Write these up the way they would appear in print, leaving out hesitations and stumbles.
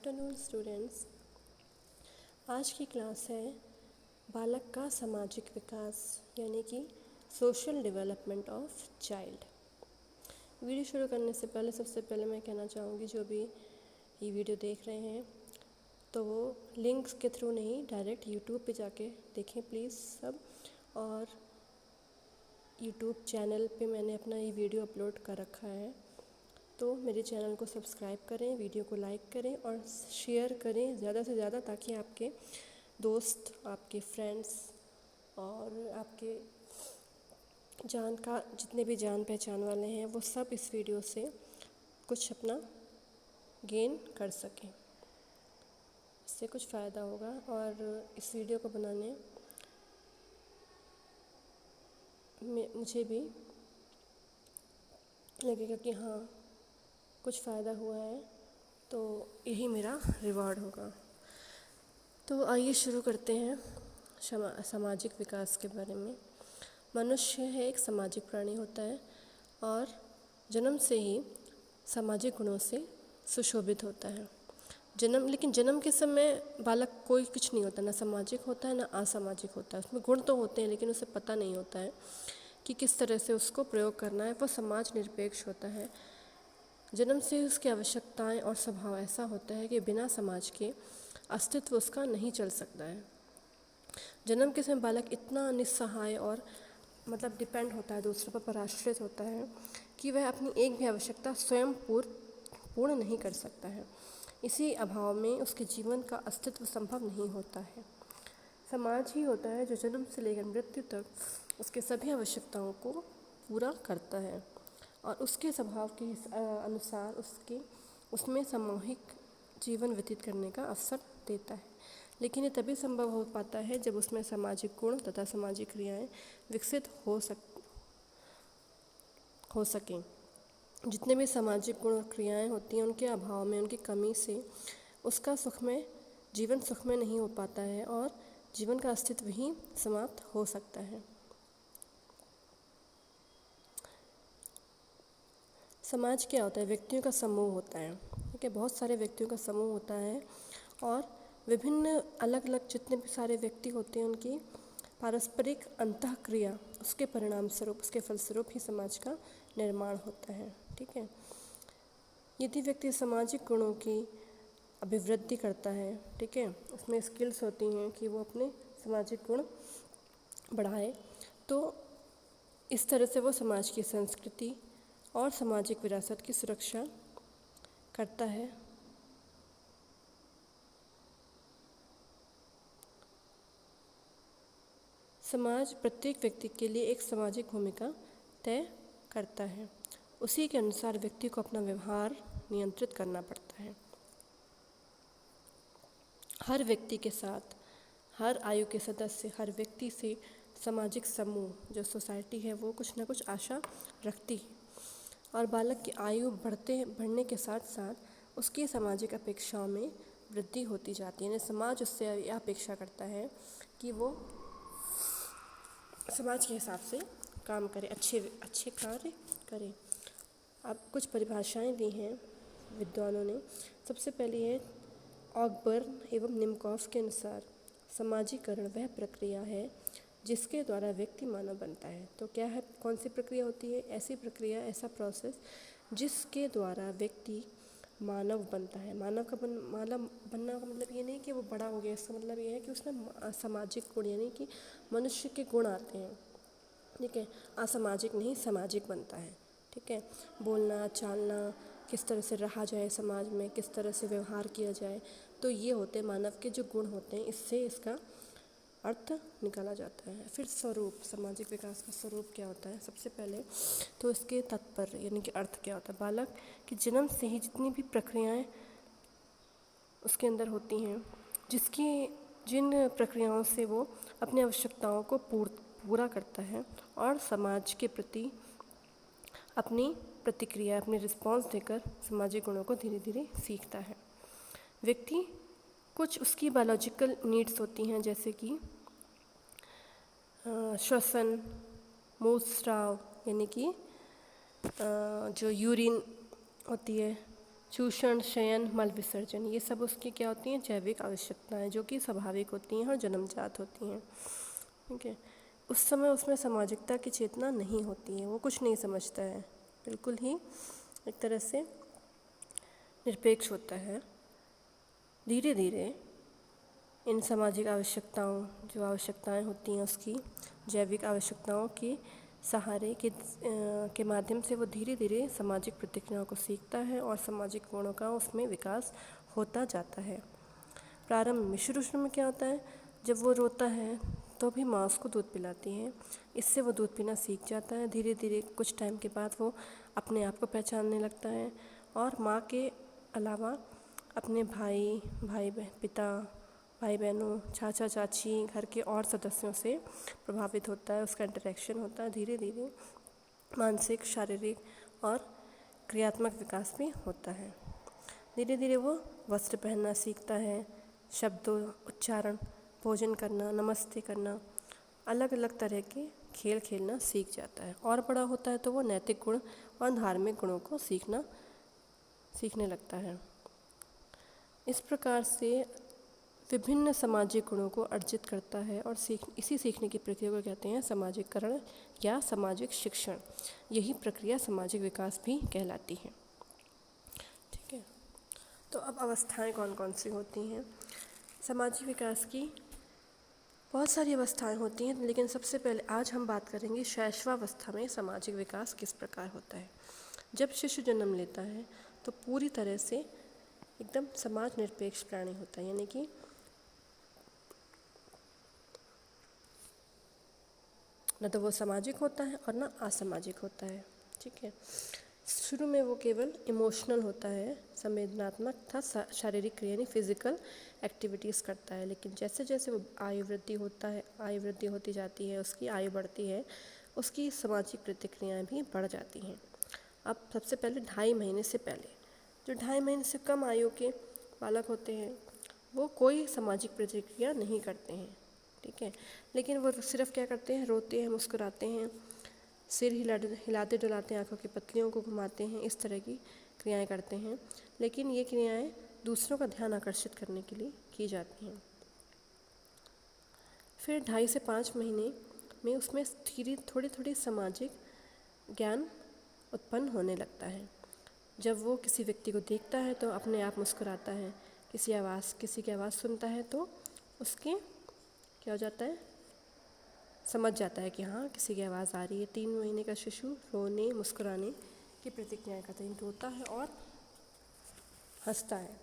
Afternoon students. आज की class है बालक का सामाजिक विकास यानी कि social development of child. Video शुरू करने से पहले सबसे पहले मैं कहना चाहूँगी जो भी ये वीडियो देख रहे हैं तो वो लिंक्स के थ्रू नहीं डायरेक्ट यूट्यूब पे जाके देखें प्लीज़ सब। और यूट्यूब चैनल पे मैंने अपना ये वीडियो अपलोड कर रखा है, तो मेरे चैनल को सब्सक्राइब करें, वीडियो को लाइक करें और शेयर करें ज़्यादा से ज़्यादा, ताकि आपके दोस्त, आपके फ्रेंड्स और आपके जितने भी जान पहचान वाले हैं वो सब इस वीडियो से कुछ अपना गेन कर सकें, इससे कुछ फ़ायदा होगा। और इस वीडियो को बनाने में मुझे भी लगेगा कि हाँ कुछ फ़ायदा हुआ है, तो यही मेरा रिवॉर्ड होगा। तो आइए शुरू करते हैं सामाजिक विकास के बारे में। मनुष्य है एक सामाजिक प्राणी होता है और जन्म से ही सामाजिक गुणों से सुशोभित होता है। लेकिन जन्म के समय बालक कोई कुछ नहीं होता, ना सामाजिक होता है ना असामाजिक होता है। उसमें गुण तो होते हैं लेकिन उसे पता नहीं होता है कि किस तरह से उसको प्रयोग करना है। वो समाज निरपेक्ष होता है। जन्म से उसकी आवश्यकताएं और स्वभाव ऐसा होता है कि बिना समाज के अस्तित्व उसका नहीं चल सकता है। जन्म के समय बालक इतना निस्सहाय और डिपेंड होता है, दूसरों पर आश्रित होता है कि वह अपनी एक भी आवश्यकता स्वयं पूर्ण नहीं कर सकता है। इसी अभाव में उसके जीवन का अस्तित्व संभव नहीं होता है। समाज ही होता है जो जन्म से लेकर मृत्यु तक उसके सभी आवश्यकताओं को पूरा करता है और उसके स्वभाव के अनुसार उसमें सामूहिक जीवन व्यतीत करने का अवसर देता है। लेकिन ये तभी संभव हो पाता है जब उसमें सामाजिक गुण तथा सामाजिक क्रियाएं विकसित हो सकें। जितने भी सामाजिक गुण और क्रियाएं होती हैं उनके अभाव में, उनकी कमी से उसका जीवन सुखमय नहीं हो पाता है और जीवन का अस्तित्व ही समाप्त हो सकता है। समाज क्या होता है? व्यक्तियों का समूह होता है। ठीक है, बहुत सारे व्यक्तियों का समूह होता है और विभिन्न अलग अलग जितने भी सारे व्यक्ति होते हैं उनकी पारस्परिक अंतःक्रिया, उसके परिणाम स्वरूप, उसके फलस्वरूप ही समाज का निर्माण होता है। ठीक है, यदि व्यक्ति सामाजिक गुणों की अभिवृद्धि करता है, ठीक है, उसमें स्किल्स होती हैं कि वो अपने सामाजिक गुण बढ़ाए, तो इस तरह से वो समाज की संस्कृति और सामाजिक विरासत की सुरक्षा करता है। समाज प्रत्येक व्यक्ति के लिए एक सामाजिक भूमिका तय करता है। उसी के अनुसार व्यक्ति को अपना व्यवहार नियंत्रित करना पड़ता है। हर व्यक्ति के साथ, हर आयु के सदस्य, हर व्यक्ति से सामाजिक समूह जो सोसाइटी है वो कुछ ना कुछ आशा रखती है और बालक की आयु बढ़ने के साथ साथ उसकी सामाजिक अपेक्षाओं में वृद्धि होती जाती है। यानी समाज उससे यह अपेक्षा करता है कि वो समाज के हिसाब से काम करे, अच्छे कार्य करे। अब कुछ परिभाषाएं दी हैं विद्वानों ने। सबसे पहली है ऑगबर्न एवं निमकॉफ के अनुसार सामाजिकरण वह प्रक्रिया है जिसके द्वारा व्यक्ति मानव बनता है। तो क्या है, कौन सी प्रक्रिया होती है? ऐसी प्रक्रिया, ऐसा प्रोसेस जिसके द्वारा व्यक्ति मानव बनता है। मानव बनना का मतलब ये नहीं कि वो बड़ा हो गया, इसका मतलब ये है कि उसमें सामाजिक गुण यानी कि मनुष्य के गुण आते हैं। ठीक है, असामाजिक नहीं, सामाजिक बनता है। ठीक है, बोलना चालना, किस तरह से रहा जाए समाज में, किस तरह से व्यवहार किया जाए, तो ये होते हैं मानव के जो गुण होते हैं। इससे इसका अर्थ निकाला जाता है। फिर स्वरूप, सामाजिक विकास का स्वरूप क्या होता है? सबसे पहले तो इसके तात्पर्य यानी कि अर्थ क्या होता है। बालक के जन्म से ही जितनी भी प्रक्रियाएं उसके अंदर होती हैं, जिन प्रक्रियाओं से वो अपनी आवश्यकताओं को पूरा करता है और समाज के प्रति अपनी प्रतिक्रिया, अपनी रिस्पॉन्स देकर सामाजिक गुणों को धीरे धीरे सीखता है। व्यक्ति कुछ उसकी बायोलॉजिकल नीड्स होती हैं, जैसे कि श्वसन, मूत्रस्राव यानी कि जो यूरिन होती है चूषण, शयन, मल विसर्जन, ये सब उसकी क्या होती हैं, जैविक आवश्यकताएं, जो कि स्वाभाविक होती हैं और जन्मजात होती हैं। ठीक है। उस समय उसमें सामाजिकता की चेतना नहीं होती है, वो कुछ नहीं समझता है, बिल्कुल ही एक तरह से निरपेक्ष होता है। धीरे धीरे इन सामाजिक आवश्यकताओं, जो आवश्यकताएं होती हैं उसकी, जैविक आवश्यकताओं के सहारे के माध्यम से वो धीरे धीरे सामाजिक प्रतिक्रियाओं को सीखता है और सामाजिक गुणों का उसमें विकास होता जाता है। प्रारंभ में, शुरू में क्या होता है, जब वो रोता है तो भी माँ उसको दूध पिलाती है, इससे वो दूध पीना सीख जाता है। धीरे धीरे कुछ टाइम के बाद वो अपने आप को पहचानने लगता है और माँ के अलावा अपने पिता, भाई बहनों, चाचा चाची, घर के और सदस्यों से प्रभावित होता है, उसका इंटरेक्शन होता है। धीरे धीरे मानसिक, शारीरिक और क्रियात्मक विकास भी होता है। धीरे धीरे वो वस्त्र पहनना सीखता है, शब्दों उच्चारण, भोजन करना, नमस्ते करना, अलग अलग तरह के खेल खेलना सीख जाता है। और बड़ा होता है तो वो नैतिक गुण और धार्मिक गुणों को सीखने लगता है। इस प्रकार से विभिन्न सामाजिक गुणों को अर्जित करता है और इसी सीखने की प्रक्रिया को कहते हैं सामाजिककरण या सामाजिक शिक्षण। यही प्रक्रिया सामाजिक विकास भी कहलाती है। ठीक है। तो अब अवस्थाएं कौन कौन सी होती हैं? सामाजिक विकास की बहुत सारी अवस्थाएं होती हैं, लेकिन सबसे पहले आज हम बात करेंगे शैशवावस्था में सामाजिक विकास किस प्रकार होता है। जब शिशु जन्म लेता है तो पूरी तरह से एकदम समाज निरपेक्ष प्राणी होता है, यानी कि न तो वो सामाजिक होता है और न असामाजिक होता है। ठीक है। शुरू में वो केवल इमोशनल होता है, संवेदनात्मक तथा शारीरिक क्रिया यानी फिजिकल एक्टिविटीज़ करता है, लेकिन जैसे जैसे वो आयु वृद्धि होती जाती है, उसकी आयु बढ़ती है, उसकी सामाजिक प्रतिक्रियाएं भी बढ़ जाती हैं। अब सबसे पहले 2.5 महीने से पहले, जो 2.5 महीने से कम आयु के बालक होते हैं वो कोई सामाजिक प्रतिक्रिया नहीं करते हैं। ठीक है। लेकिन वो सिर्फ क्या करते हैं, रोते हैं, मुस्कुराते हैं, सिर हिलाते डुलाते हैं, आँखों की पतलियों को घुमाते हैं, इस तरह की क्रियाएं करते हैं। लेकिन ये क्रियाएं दूसरों का ध्यान आकर्षित करने के लिए की जाती हैं। फिर 2.5 से 5 महीने में उसमें थोड़ी थोड़ी सामाजिक ज्ञान उत्पन्न होने लगता है। जब वो किसी व्यक्ति को देखता है तो अपने आप मुस्कुराता है, किसी की आवाज़ सुनता है तो उसके क्या हो जाता है, समझ जाता है कि हाँ किसी की आवाज़ आ रही है। 3 महीने का शिशु रोने मुस्कुराने की प्रतिक्रियाएं करता है, रोता है और हंसता है।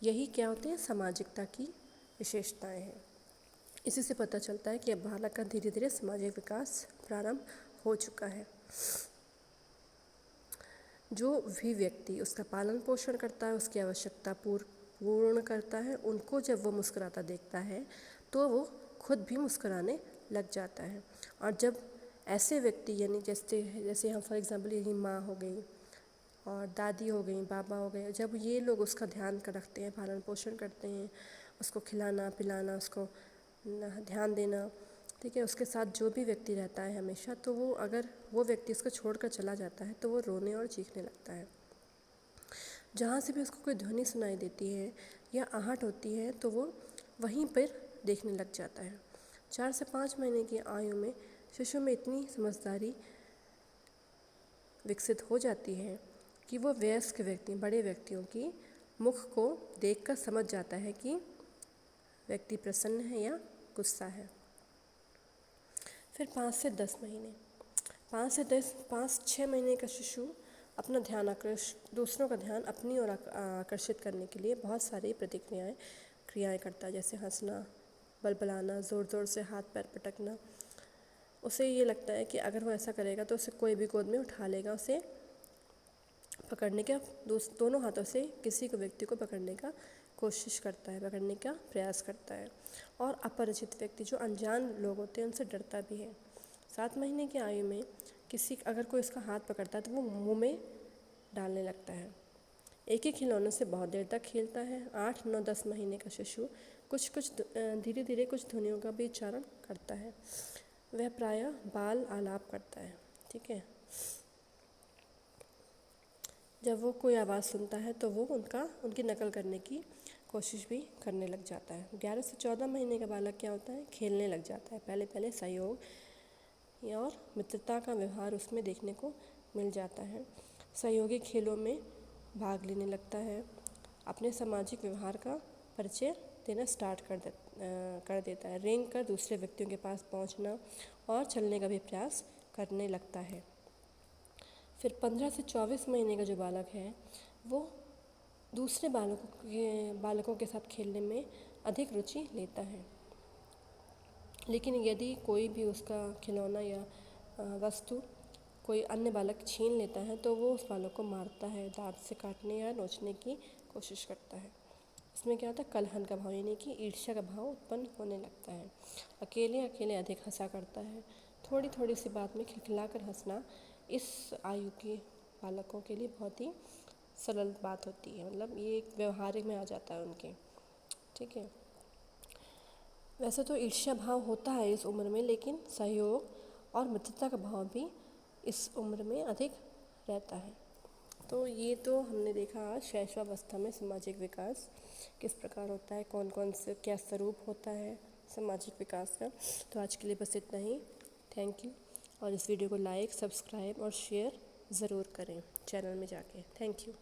यही क्या होते हैं, सामाजिकता की विशेषताएं हैं। इसी से पता चलता है कि अब बालक का धीरे धीरे सामाजिक विकास प्रारंभ हो चुका है। जो भी व्यक्ति उसका पालन पोषण करता है, उसकी आवश्यकता पूर्ण करता है, उनको जब वो मुस्कुराता देखता है तो वो खुद भी मुस्कुराने लग जाता है। और जब ऐसे व्यक्ति यानी जैसे हम फॉर एग्जांपल यही माँ हो गई और दादी हो गई, बाबा हो गए, जब ये लोग उसका ध्यान रखते हैं, पालन पोषण करते हैं, उसको खिलाना पिलाना, उसको ध्यान देना, ठीक है, उसके साथ जो भी व्यक्ति रहता है हमेशा, तो वो अगर वो व्यक्ति उसको छोड़कर चला जाता है तो वो रोने और चीखने लगता है। जहाँ से भी उसको कोई ध्वनि सुनाई देती है या आहट होती है तो वो वहीं पर देखने लग जाता है। 4 से 5 महीने की आयु में शिशु में इतनी समझदारी विकसित हो जाती है कि वो वयस्क व्यक्ति, बड़े व्यक्तियों की मुख को देखकर समझ जाता है कि व्यक्ति प्रसन्न है या गुस्सा है। फिर 5 से 10 महीने, 5-6 महीने का शिशु अपना दूसरों का ध्यान अपनी ओर आकर्षित करने के लिए बहुत सारी क्रियाएं करता है, जैसे हंसना, बलबलाना, ज़ोर ज़ोर से हाथ पैर पटकना। उसे ये लगता है कि अगर वो ऐसा करेगा तो उसे कोई भी गोद में उठा लेगा, उसे पकड़ने का दोनों हाथों से किसी को व्यक्ति को पकड़ने का पकड़ने का प्रयास करता है। और अपरिचित व्यक्ति, जो अनजान लोग होते हैं, उनसे डरता भी है। 7 महीने की आयु में अगर कोई उसका हाथ पकड़ता है तो वो मुंह में डालने लगता है। एक ही खिलौने से बहुत देर तक खेलता है। 8, 9, 10 महीने का शिशु धीरे धीरे कुछ ध्वनियों का भी उच्चारण करता है। वह प्रायः बाल आलाप करता है। ठीक है। जब वो कोई आवाज़ सुनता है तो वो उनकी नकल करने की कोशिश भी करने लग जाता है। 11 से 14 महीने का बालक क्या होता है, खेलने लग जाता है। पहले पहले सहयोग और मित्रता का व्यवहार उसमें देखने को मिल जाता है। सहयोगी खेलों में भाग लेने लगता है। अपने सामाजिक व्यवहार का परिचय देना स्टार्ट कर देता है। रेंग कर दूसरे व्यक्तियों के पास पहुंचना और चलने का भी प्रयास करने लगता है। फिर 15 से 24 महीने का जो बालक है वो दूसरे बालकों के साथ खेलने में अधिक रुचि लेता है। लेकिन यदि कोई भी उसका खिलौना या वस्तु कोई अन्य बालक छीन लेता है तो वो उस बालक को मारता है, दांत से काटने या नोचने की कोशिश करता है। इसमें क्या होता है, कलहन का भाव यानी कि ईर्ष्या का भाव उत्पन्न होने लगता है। अकेले अकेले अधिक हंसा करता है। थोड़ी थोड़ी सी बात में खिलखिलाकर हंसना इस आयु के बालकों के लिए बहुत ही सरल बात होती है, मतलब ये एक व्यवहारिक में आ जाता है उनके। ठीक है, वैसे तो ईर्ष्या भाव होता है इस उम्र में, लेकिन सहयोग और मित्रता का भाव भी इस उम्र में अधिक रहता है। तो ये तो हमने देखा आज शैशवावस्था में सामाजिक विकास किस प्रकार होता है, कौन कौन से क्या स्वरूप होता है सामाजिक विकास का। तो आज के लिए बस इतना ही। Thank you. और इस वीडियो को लाइक, सब्सक्राइब और शेयर ज़रूर करें चैनल में जाके। Thank you.